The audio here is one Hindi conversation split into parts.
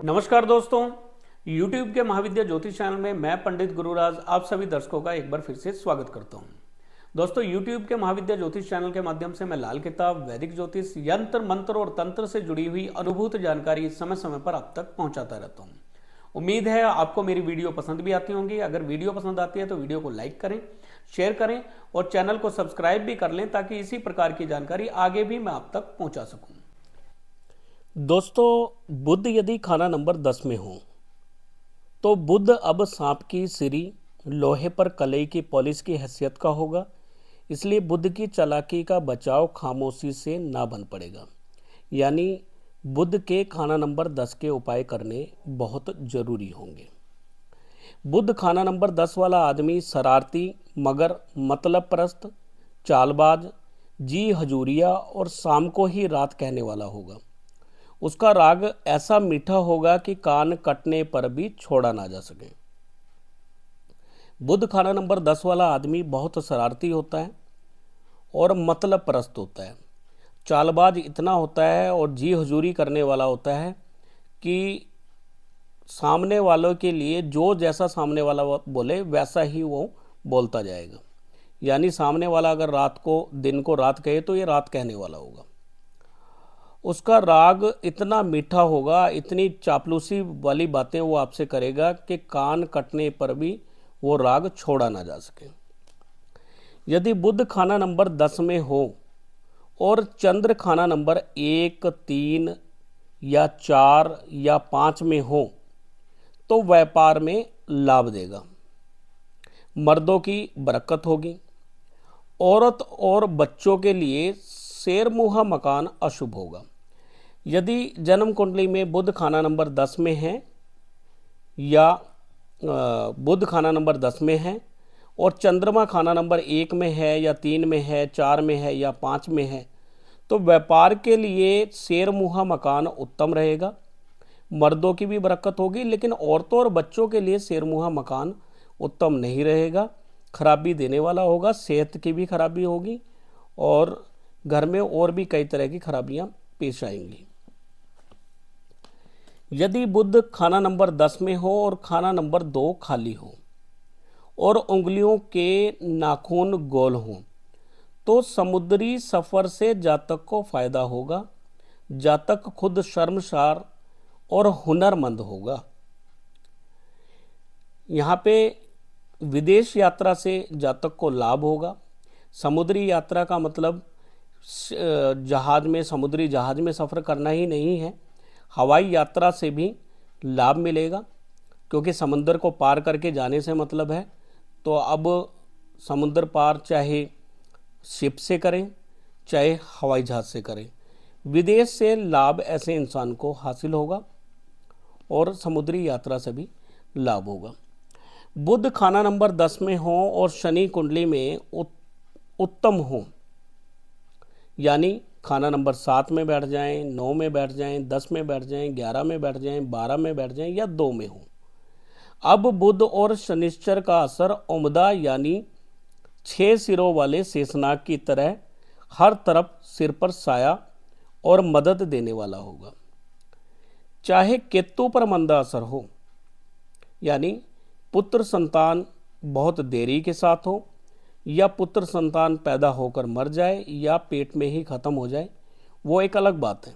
नमस्कार दोस्तों, YouTube के महाविद्या ज्योतिष चैनल में मैं पंडित गुरुराज आप सभी दर्शकों का एक बार फिर से स्वागत करता हूं। दोस्तों, YouTube के महाविद्या ज्योतिष चैनल के माध्यम से मैं लाल किताब, वैदिक ज्योतिष, यंत्र मंत्र और तंत्र से जुड़ी हुई अनुभूत जानकारी समय समय पर आप तक पहुंचाता रहता हूं। उम्मीद है आपको मेरी वीडियो पसंद भी आती होंगी। अगर वीडियो पसंद आती है तो वीडियो को लाइक करें, शेयर करें और चैनल को सब्सक्राइब भी कर लें ताकि इसी प्रकार की जानकारी आगे भी मैं आप तक पहुंचा सकूं। दोस्तों, बुध यदि खाना नंबर 10 में हो तो बुध अब सांप की सिरी, लोहे पर कलई की पॉलिश की हैसियत का होगा। इसलिए बुध की चालाकी का बचाव खामोशी से ना बन पड़ेगा। यानी बुध के खाना नंबर 10 के उपाय करने बहुत जरूरी होंगे। बुध खाना नंबर 10 वाला आदमी शरारती, मगर मतलब परस्त, चालबाज, जी हजूरिया और शाम को ही रात कहने वाला होगा। उसका राग ऐसा मीठा होगा कि कान कटने पर भी छोड़ा ना जा सके। बुध खाना नंबर 10 वाला आदमी बहुत शरारती होता है और मतलब परस्त होता है। चालबाज इतना होता है और जी हजूरी करने वाला होता है कि सामने वालों के लिए जो जैसा सामने वाला बोले वैसा ही वो बोलता जाएगा। यानी सामने वाला अगर रात को दिन को रात कहे तो ये रात कहने वाला होगा। उसका राग इतना मीठा होगा, इतनी चापलूसी वाली बातें वो आपसे करेगा कि कान कटने पर भी वो राग छोड़ा ना जा सके। यदि बुध खाना नंबर 10 में हो और चंद्र खाना नंबर 1, 3 या 4 या 5 में हो तो व्यापार में लाभ देगा। मर्दों की बरकत होगी। औरत और बच्चों के लिए शेरमुहा मकान अशुभ होगा। यदि जन्म कुंडली में बुध खाना नंबर 10 में है या बुध खाना नंबर 10 में है और चंद्रमा खाना नंबर 1 में है या 3 में है, 4 में है या 5 में है तो व्यापार के लिए शेरमुहा मकान उत्तम रहेगा। मर्दों की भी बरकत होगी, लेकिन औरतों और बच्चों के लिए शेरमुहा मकान उत्तम नहीं रहेगा, खराबी देने वाला होगा। सेहत की भी खराबी होगी और घर में और भी कई तरह की खराबियां पेश आएंगी। यदि बुध खाना नंबर 10 में हो और खाना नंबर 2 खाली हो और उंगलियों के नाखून गोल हों तो समुद्री सफ़र से जातक को फायदा होगा। जातक खुद शर्मसार और हुनरमंद होगा। यहाँ पे विदेश यात्रा से जातक को लाभ होगा। समुद्री यात्रा का मतलब जहाज में, समुद्री जहाज में सफ़र करना ही नहीं है, हवाई यात्रा से भी लाभ मिलेगा, क्योंकि समंदर को पार करके जाने से मतलब है। तो अब समुद्र पार चाहे शिप से करें चाहे हवाई जहाज से करें, विदेश से लाभ ऐसे इंसान को हासिल होगा और समुद्री यात्रा से भी लाभ होगा। बुध खाना नंबर 10 में हो और शनि कुंडली में उत्तम हो, यानी खाना नंबर 7 में बैठ जाएं, 9 में बैठ जाएं, 10 में बैठ जाएं, 11 में बैठ जाएं, 12 में बैठ जाएं या 2 में हो। अब बुध और शनिश्चर का असर उम्दा यानी 6 सिरों वाले शेषनाग की तरह हर तरफ सिर पर साया और मदद देने वाला होगा। चाहे केतु पर मंदा असर हो, यानी पुत्र संतान बहुत देरी के साथ हो या पुत्र संतान पैदा होकर मर जाए या पेट में ही ख़त्म हो जाए, वो एक अलग बात है।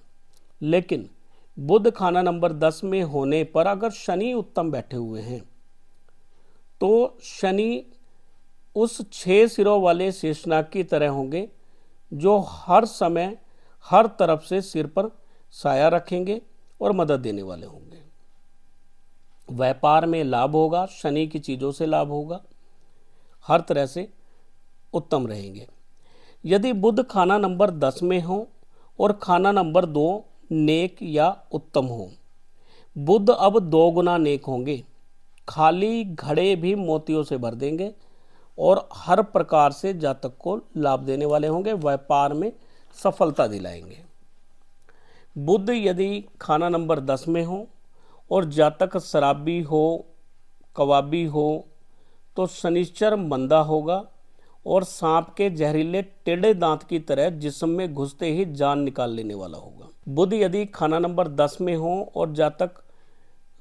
लेकिन बुध खाना नंबर 10 में होने पर अगर शनि उत्तम बैठे हुए हैं तो शनि उस 6 सिरों वाले शेषनाग की तरह होंगे जो हर समय हर तरफ से सिर पर साया रखेंगे और मदद देने वाले होंगे। व्यापार में लाभ होगा, शनि की चीज़ों से लाभ होगा, हर तरह से उत्तम रहेंगे। यदि बुध खाना नंबर 10 में हो और खाना नंबर 2 नेक या उत्तम हो, बुध अब 2 गुना नेक होंगे। खाली घड़े भी मोतियों से भर देंगे और हर प्रकार से जातक को लाभ देने वाले होंगे, व्यापार में सफलता दिलाएंगे। बुध यदि खाना नंबर 10 में हो और जातक शराबी हो, कबाबी हो तो शनिश्चर मंदा होगा और सांप के जहरीले टेढ़े दांत की तरह जिस्म में घुसते ही जान निकाल लेने वाला होगा। बुध यदि खाना नंबर 10 में हो और जातक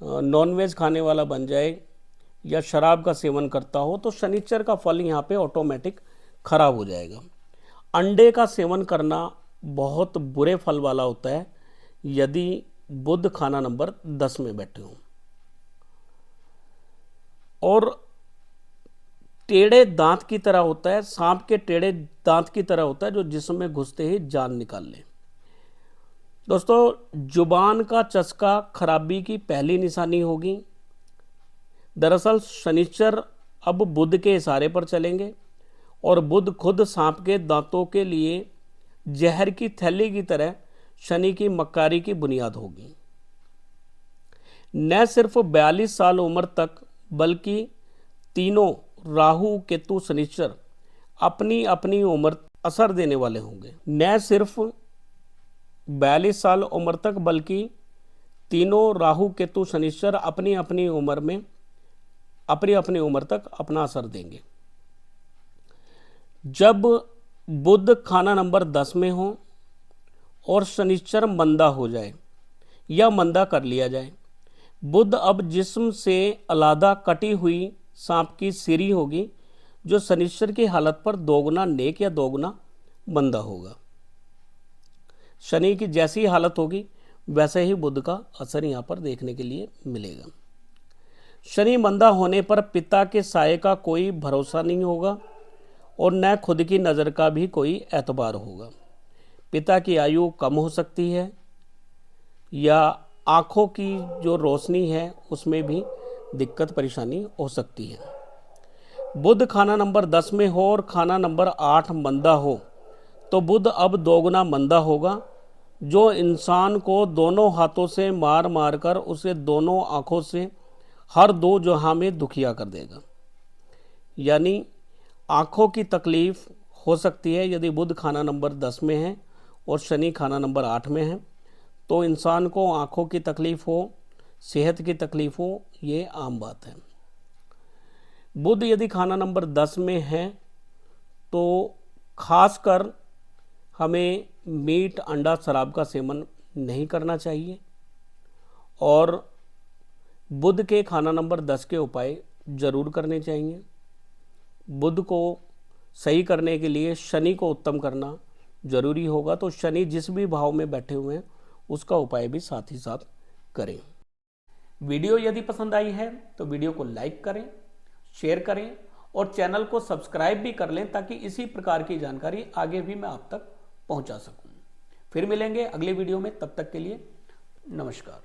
नॉनवेज खाने वाला बन जाए या शराब का सेवन करता हो तो शनिचर का फल यहाँ पे ऑटोमेटिक खराब हो जाएगा। अंडे का सेवन करना बहुत बुरे फल वाला होता है यदि बुध खाना नंबर 10 में बैठे हों। और टेढ़े दांत की तरह होता है, सांप के टेढ़े दांत की तरह होता है जो जिस्म में घुसते ही जान निकाल ले। दोस्तों, जुबान का चस्का खराबी की पहली निशानी होगी। दरअसल शनिचर अब बुध के इशारे पर चलेंगे और बुध खुद सांप के दांतों के लिए जहर की थैली की तरह शनि की मक्कारी की बुनियाद होगी। न सिर्फ 42 साल उम्र तक बल्कि तीनों राहु केतु शनिचर अपनी अपनी उम्र असर देने वाले होंगे। न सिर्फ 42 साल उम्र तक बल्कि तीनों राहु केतु शनिचर अपनी अपनी उम्र में अपनी उम्र तक अपना असर देंगे। जब बुध खाना नंबर 10 में हो और शनिचर मंदा हो जाए या मंदा कर लिया जाए, बुध अब जिस्म से अलग कटी हुई सांप की सिरी होगी जो शनिचर की हालत पर दोगुना नेक या दोगुना मंदा होगा। शनि की जैसी हालत होगी वैसे ही बुध का असर यहाँ पर देखने के लिए मिलेगा। शनि मंदा होने पर पिता के साये का कोई भरोसा नहीं होगा और न खुद की नज़र का भी कोई एतबार होगा। पिता की आयु कम हो सकती है या आँखों की जो रोशनी है उसमें भी दिक्कत परेशानी हो सकती है। बुध खाना नंबर 10 में हो और खाना नंबर 8 मंदा हो तो बुध अब दोगुना मंदा होगा जो इंसान को दोनों हाथों से मार मार कर उसे दोनों आँखों से हर दो जहां में दुखिया कर देगा। यानी आँखों की तकलीफ हो सकती है यदि बुध खाना नंबर 10 में है और शनि खाना नंबर 8 में है तो इंसान को आँखों की तकलीफ हो, सेहत की तकलीफ हो, ये आम बात है। बुध यदि खाना नंबर 10 में है तो खासकर हमें मीट, अंडा, शराब का सेवन नहीं करना चाहिए और बुध के खाना नंबर 10 के उपाय जरूर करने चाहिए। बुध को सही करने के लिए शनि को उत्तम करना जरूरी होगा, तो शनि जिस भी भाव में बैठे हुए हैं उसका उपाय भी साथ ही साथ करें। वीडियो यदि पसंद आई है तो वीडियो को लाइक करें, शेयर करें और चैनल को सब्सक्राइब भी कर लें ताकि इसी प्रकार की जानकारी आगे भी मैं आप तक पहुंचा सकूं। फिर मिलेंगे अगले वीडियो में, तब तक के लिए नमस्कार।